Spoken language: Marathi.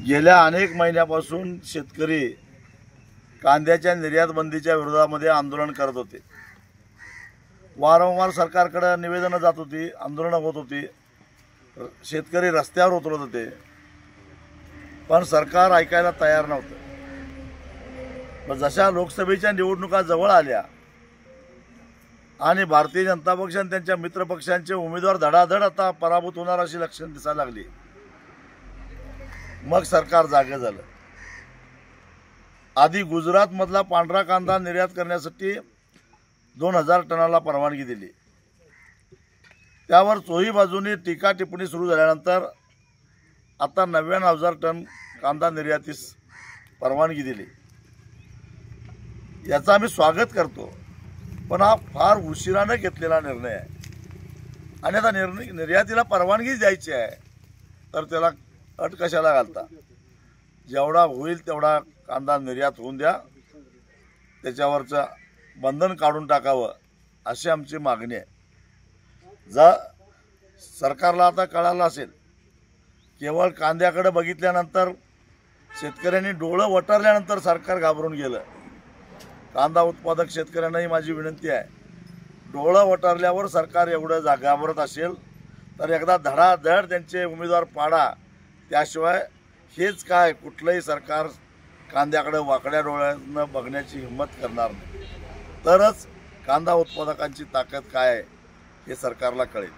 गेल्या अनेक महिन्यापासून शेतकरी कांद्याच्या निर्यात बंदीच्या विरोधामध्ये आंदोलन करत होते। वारंवार सरकारकडे निवेदनं जात होती, आंदोलनं होत होती, शेतकरी रस्त्यावर उतरत होते, पण सरकार ऐकायला तयार नव्हतं। पण जशा लोकसभेच्या निवडणुका जवळ आल्या आणि भारतीय जनता पक्ष आणि त्यांच्या मित्र पक्षांचे उमेदवार धडाधड आता पराभूत होणार अशी लक्षणं दिसायला लागली, मग सरकार जागे झालं। आधी गुजरातमधला पांढरा कांदा निर्यात करण्यासाठी 2000 टनाला परवानगी दिली। त्यावर चोही बाजूनी टीका टिप्पणी सुरू झाल्यानंतर आता 99,000 टन कांदा निर्यातीस परवानगी दिली। याचा आम्ही स्वागत करतो, पण हा फार उशिराने घेतलेला निर्णय आहे आणि आता निर्यातीला परवानगी द्यायची आहे तर त्याला अट कशाला घालता? जेवढा होईल तेवढा कांदा निर्यात होऊन द्या, त्याच्यावरचं बंधन काढून टाकावं अशी आमची मागणी आहे। जर सरकारला आता कळालं असेल, केवळ कांद्याकडे बघितल्यानंतर शेतकऱ्यांनी डोळं वटारल्यानंतर सरकार घाबरून गेलं। कांदा उत्पादक शेतकऱ्यांनाही माझी विनंती आहे, डोळं वटारल्यावर सरकार एवढं घाबरत असेल तर एकदा धडाधड त्यांचे उमेदवार पाडा, त्याशिवाय हेच काय कुठलंही सरकार कांद्याकडे वाकड्या डोळ्यानं बघण्याची हिंमत करणार नाही। तरच कांदा उत्पादकांची ताकद काय आहे हे सरकारला कळेल।